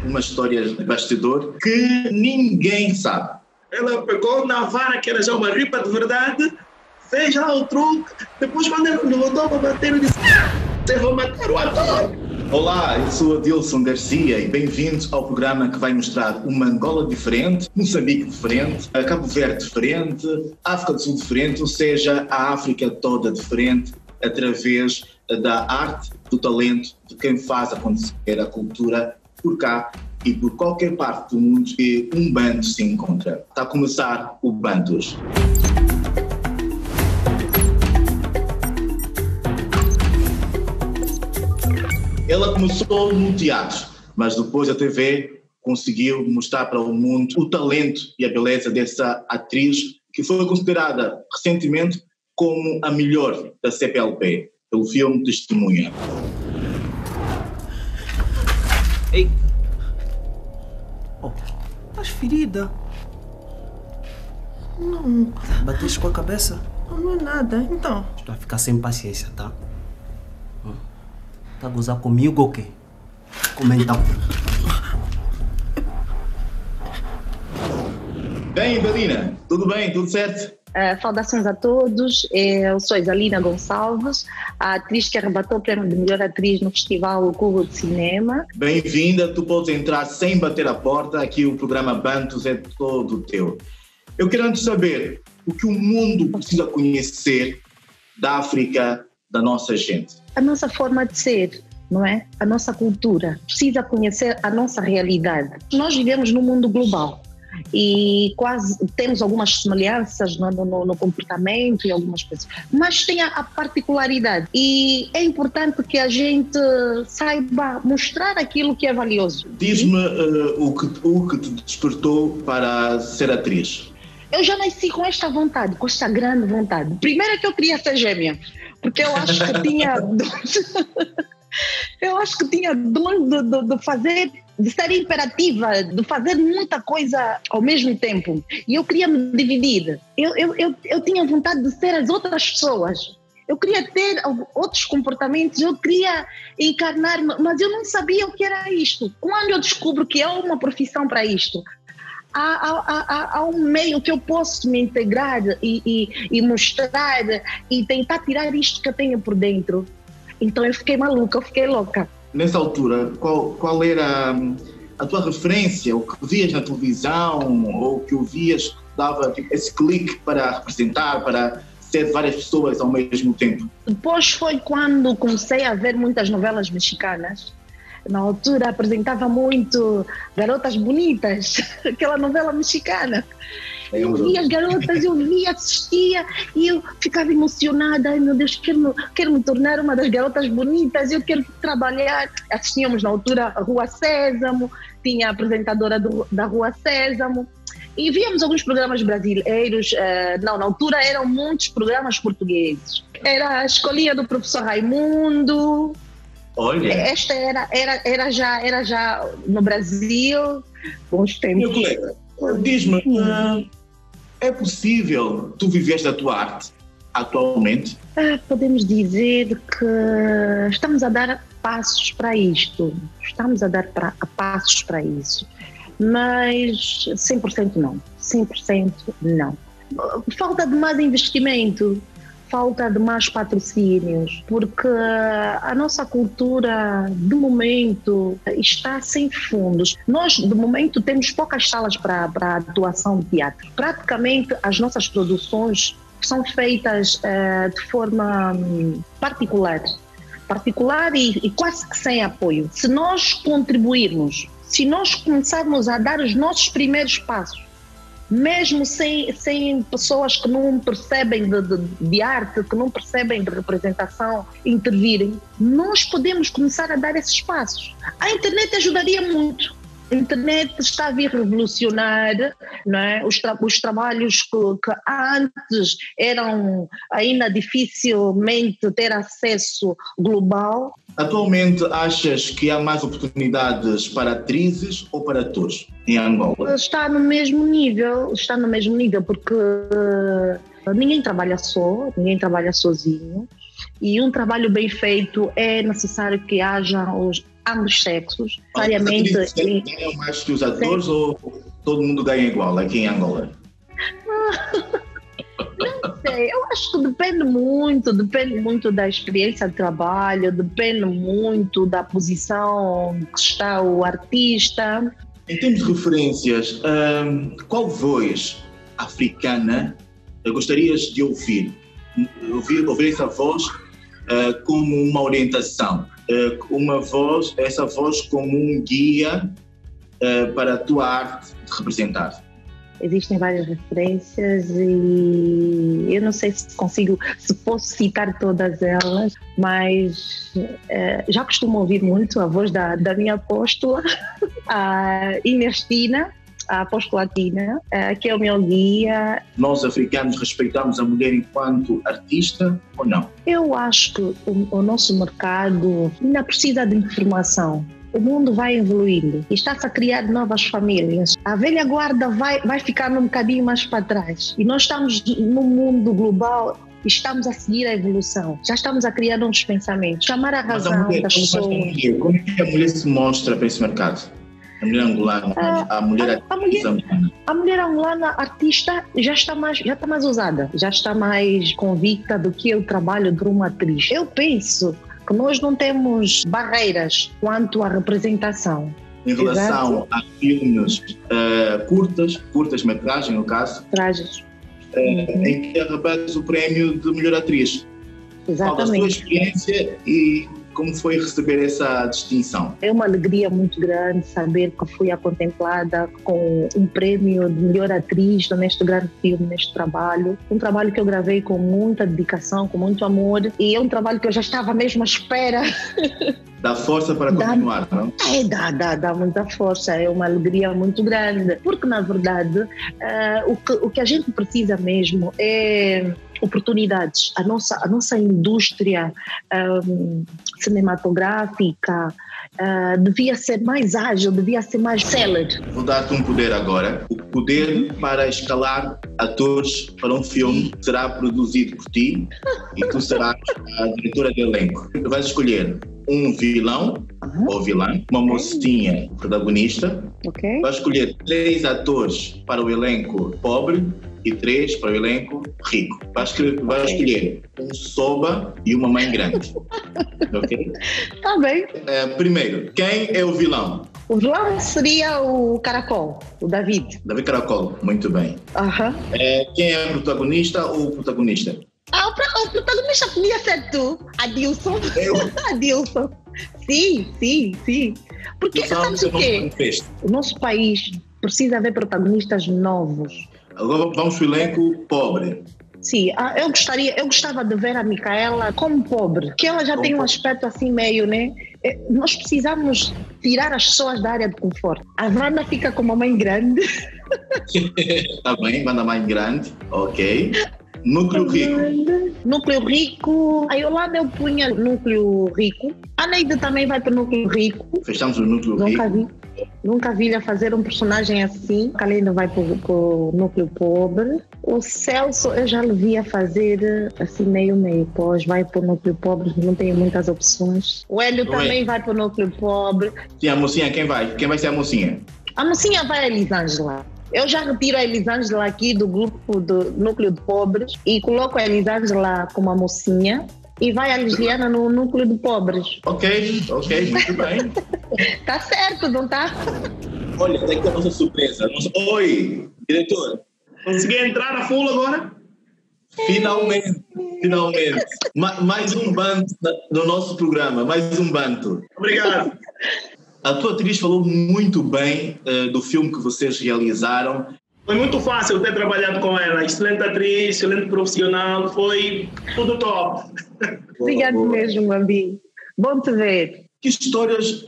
uma história de bastidor que ninguém sabe. Ela pegou na vara, que era já uma ripa de verdade, fez lá o truque, depois quando ele voltou para bater, ele disse: "Você vai matar o ator!" Olá, eu sou Adilson Garcia e bem-vindos ao programa que vai mostrar uma Angola diferente, Moçambique diferente, Cabo Verde diferente, África do Sul diferente, ou seja, a África toda diferente, através da arte, do talento, de quem faz acontecer a cultura por cá e por qualquer parte do mundo que um bando se encontra. Está a começar o Bantus. Ela começou no teatro, mas depois a TV conseguiu mostrar para o mundo o talento e a beleza dessa atriz que foi considerada recentemente como a melhor da CPLP, pelo filme Testemunha. Ei! Oh, estás ferida? Não. Bateste com a cabeça? Não é nada, então. Estou a ficar sem paciência, tá? Tá a gozar comigo ou quê? Como então? Bem, Dalina, tudo bem? Tudo certo? Saudações a todos, eu sou Isalina Gonçalves, a atriz que arrebatou o prémio de melhor atriz no Festival Cuba de Cinema. Bem-vinda, tu podes entrar sem bater a porta, aqui o programa Bantus é todo teu. Eu quero antes saber o que o mundo precisa conhecer da África, da nossa gente. A nossa forma de ser, não é? A nossa cultura, precisa conhecer a nossa realidade. Nós vivemos num mundo global. E quase temos algumas semelhanças no comportamento e algumas coisas, mas tem a particularidade e é importante que a gente saiba mostrar aquilo que é valioso. Diz-me o que te despertou para ser atriz. Eu já nasci com esta vontade, com esta grande vontade. Primeiro é que eu queria ser gêmea, porque eu acho que tinha eu acho que tinha dom de fazer, de ser imperativa, de fazer muita coisa ao mesmo tempo. E eu queria me dividir. Eu tinha vontade de ser as outras pessoas. Eu queria ter outros comportamentos, eu queria encarnar, mas eu não sabia o que era isto. Quando eu descubro que há uma profissão para isto, há um meio que eu posso me integrar e mostrar e tentar tirar isto que eu tenho por dentro. Então eu fiquei maluca, eu fiquei louca. Nessa altura, qual era a tua referência? O que vias na televisão ou o que ouvias que dava esse clique para representar, para ser várias pessoas ao mesmo tempo? Depois foi quando comecei a ver muitas novelas mexicanas. Na altura apresentava muito Garotas Bonitas, aquela novela mexicana. Eu via as garotas, eu via, assistia e eu ficava emocionada. Ai meu Deus, quero me tornar uma das garotas bonitas, eu quero trabalhar. Assistíamos na altura a Rua Sésamo, tinha a apresentadora da Rua Sésamo e víamos alguns programas brasileiros. Na altura eram muitos programas portugueses. Era a Escolinha do Professor Raimundo. Olha. Esta era já no Brasil, bons tempos. Meu colega, diz-me, é possível tu viveres da tua arte atualmente? Podemos dizer que estamos a dar passos para isto, passos para isso, mas 100% não, 100% não. Falta de mais investimento, falta de mais patrocínios, porque a nossa cultura, de momento, está sem fundos. Nós, de momento, temos poucas salas para atuação de teatro. Praticamente, as nossas produções são feitas de forma particular e quase que sem apoio. Se nós contribuirmos, se nós começarmos a dar os nossos primeiros passos, mesmo sem pessoas que não percebem de arte, que não percebem de representação, intervirem, nós podemos começar a dar esses passos. A internet ajudaria muito. A internet está a vir revolucionar, não é? Os trabalhos que antes eram ainda dificilmente ter acesso global. Atualmente achas que há mais oportunidades para atrizes ou para atores em Angola? Está no mesmo nível porque ninguém trabalha só, ninguém trabalha sozinho E um trabalho bem feito é necessário que haja os ambos sexos, necessariamente. Ganham mais que os atores ou todo mundo ganha igual aqui em Angola? Não sei, eu acho que depende muito da experiência de trabalho, depende muito da posição que está o artista. Em termos de referências, qual voz africana gostarias de ouvir essa voz como uma orientação, essa voz como um guia para a tua arte de representar? Existem várias referências e eu não sei se posso citar todas elas, mas já costumo ouvir muito a voz da minha apóstola, a Inestina, a apostolatina, que é o meu guia. Nós africanos respeitamos a mulher enquanto artista ou não? Eu acho que o nosso mercado ainda precisa de informação. O mundo vai evoluindo e está-se a criar novas famílias. A velha guarda vai ficar um bocadinho mais para trás. E nós estamos num mundo global, estamos a seguir a evolução. Já estamos a criar novos pensamentos. Chamar a razão das pessoas. Como é que a mulher se mostra para esse mercado? A mulher angolana, a mulher artista angolana. A mulher angolana artista já está mais usada, já está mais convicta do que o trabalho de uma atriz. Eu penso que nós não temos barreiras quanto à representação. Em relação a filmes curtas-metragem, no caso, em que arrebatas o prémio de melhor atriz. Exatamente. Fala da sua experiência e como foi receber essa distinção? É uma alegria muito grande saber que fui contemplada com um prémio de melhor atriz neste grande filme, neste trabalho. Um trabalho que eu gravei com muita dedicação, com muito amor, e é um trabalho que eu já estava mesmo à espera. Dá força para continuar, não? Dá muita força, é uma alegria muito grande, porque na verdade o que a gente precisa mesmo é oportunidades. A nossa indústria cinematográfica devia ser mais ágil, devia ser mais célere. Vou dar-te um poder agora. O poder para escalar atores para um filme que será produzido por ti e tu serás a diretora de elenco. Tu vais escolher um vilão ou vilã, uma mocinha protagonista. Okay. Vais escolher 3 atores para o elenco pobre e 3 para o elenco rico. Vais escolher um soba e uma mãe grande. Ok? Tá bem. Primeiro, quem é o vilão? O vilão seria o Caracol, o David. David Caracol, muito bem. Quem é a protagonista ou o protagonista? O protagonista podia ser tu, Adilson. Eu? Adilson. Sim. Porque sabes o quê? O nosso país precisa ver protagonistas novos. Agora vamos para o elenco pobre. Sim, eu gostava de ver a Micaela como pobre, que ela já tem um aspecto assim meio, né? Nós precisamos tirar as pessoas da área de conforto. A Wanda fica como a mãe grande. Tá bem, Wanda mãe grande, ok. Núcleo rico. Núcleo rico. A Yolanda eu punha núcleo rico. A Neide também vai para o núcleo rico. Fechamos o núcleo rico. Nunca vi-lhe fazer um personagem assim. A Kalenda vai para o núcleo pobre. O Celso eu já lhe via fazer assim meio. Pois vai para o núcleo pobre, não tem muitas opções. O Hélio também vai para o núcleo pobre. Sim, a mocinha, quem vai? Quem vai ser a mocinha? A mocinha vai a Elisângela. Eu já retiro a Elisângela aqui do grupo do núcleo de pobres e coloco a Elisângela como a mocinha e vai a Liliana no núcleo de pobres. Ok, muito bem. Tá certo, não tá? Olha, daqui a nossa surpresa. Oi, diretor. Consegui entrar a full agora? Finalmente. Mais um banto no nosso programa, mais um banto. Obrigado. A tua atriz falou muito bem do filme que vocês realizaram. Foi muito fácil ter trabalhado com ela. Excelente atriz, excelente profissional, foi tudo top. Obrigado mesmo, Gabi. Bom te ver. Que histórias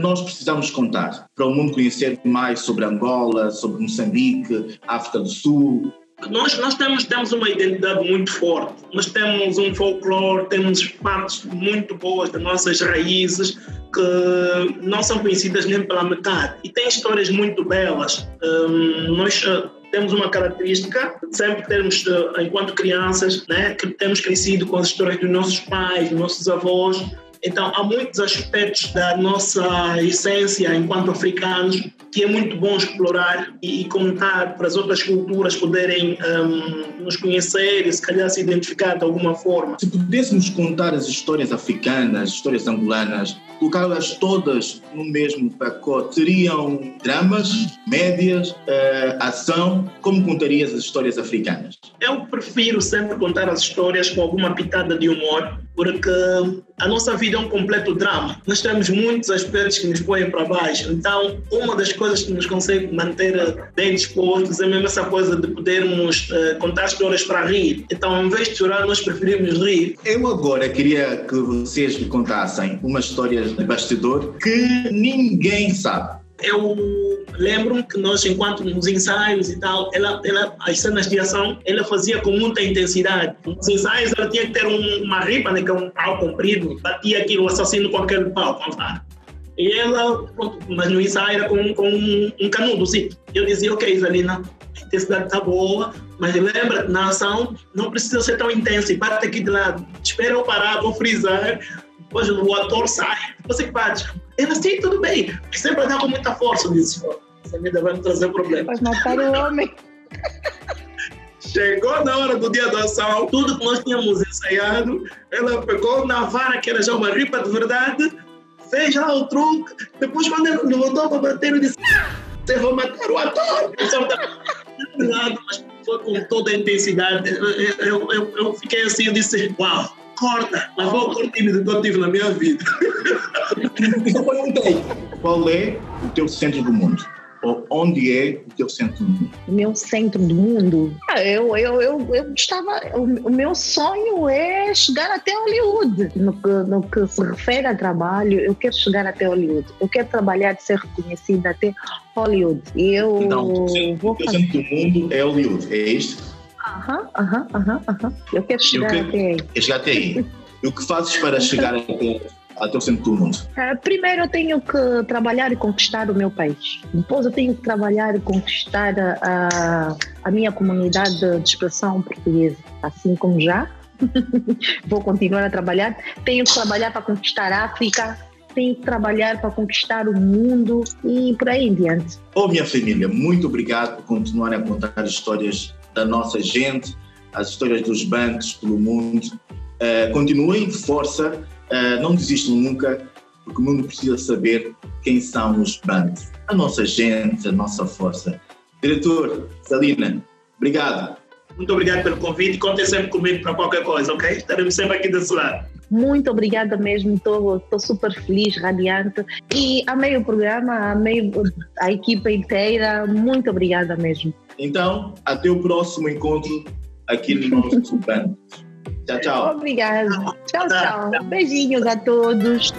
nós precisamos contar para o mundo conhecer mais sobre Angola, sobre Moçambique, África do Sul? Nós temos uma identidade muito forte. Nós temos um folclore, temos partes muito boas das nossas raízes que não são conhecidas nem pela metade. E tem histórias muito belas. Nós temos uma característica de sempre termos, enquanto crianças, né, que temos crescido com as histórias dos nossos pais, dos nossos avós. Então, há muitos aspectos da nossa essência enquanto africanos que é muito bom explorar e contar para as outras culturas poderem nos conhecer e, se calhar, se identificar de alguma forma. Se pudéssemos contar as histórias africanas, as histórias angolanas, colocá-las todas no mesmo pacote, seriam dramas, médias, ação? Como contarias as histórias africanas? Eu prefiro sempre contar as histórias com alguma pitada de humor, porque a nossa vida é um completo drama. Nós temos muitos aspectos que nos põem para baixo. Então, uma das coisas que nos consegue manter bem dispostos é mesmo essa coisa de podermos contar histórias para rir. Então, ao invés de chorar, nós preferimos rir. Eu agora queria que vocês me contassem uma história de bastidor que ninguém sabe. Eu lembro que nós, enquanto nos ensaios e tal, as cenas de ação, ela fazia com muita intensidade. Nos ensaios, ela tinha que ter uma ripa, né, que é um pau comprido, batia aquilo, o assassino com aquele pau, com a vara. E ela, pronto, mas no ensaio era com um canudo, sim. Eu dizia, ok, Zalina, a intensidade está boa, mas lembra, na ação não precisa ser tão intensa, e bate aqui de lado, espera eu parar, vou frisar, depois o ator sai, você que bate. Ela, sim, tudo bem, sempre dá com muita força, eu disse, essa vida vai me trazer problemas. Vai matar o homem. Chegou na hora do dia da ação, tudo que nós tínhamos ensaiado, ela pegou na vara, que era já uma ripa de verdade, fez lá o truque, depois quando ele voltou para bater, eu disse, você vai matar o ator. Mas foi com toda a intensidade. Eu fiquei assim, eu disse, uau, corta, mas foi o corte que eu tive na minha vida. Eu perguntei, qual é o teu centro do mundo? Ou onde é o teu centro do mundo? O meu centro do mundo? Eu gostava... O meu sonho é chegar até Hollywood. No que se refere a trabalho, eu quero chegar até Hollywood. Eu quero trabalhar de ser reconhecida até Hollywood. Então, o teu centro do mundo é Hollywood, é isto? Eu quero chegar até aí. Quer chegar até aí. E o que fazes para chegar até o centro do mundo? Primeiro eu tenho que trabalhar e conquistar o meu país. Depois eu tenho que trabalhar e conquistar a minha comunidade de expressão portuguesa. Assim como já, vou continuar a trabalhar. Tenho que trabalhar para conquistar a África, tenho que trabalhar para conquistar o mundo e por aí em diante. Minha família, muito obrigado por continuarem a contar as histórias da nossa gente, as histórias dos bancos pelo mundo. Continuem, força, não desistam nunca, porque o mundo precisa saber quem são os bancos. A nossa gente, a nossa força. Diretor, Zalina, obrigado. Muito obrigado pelo convite. Contem sempre comigo para qualquer coisa, ok? Estaremos sempre aqui desse lado. Muito obrigada mesmo, estou super feliz, radiante e amei o programa, amei a equipa inteira, muito obrigada mesmo. Então, até o próximo encontro aqui no nosso Bancos. Tchau, tchau. Obrigada. Tchau, tchau. Beijinhos a todos.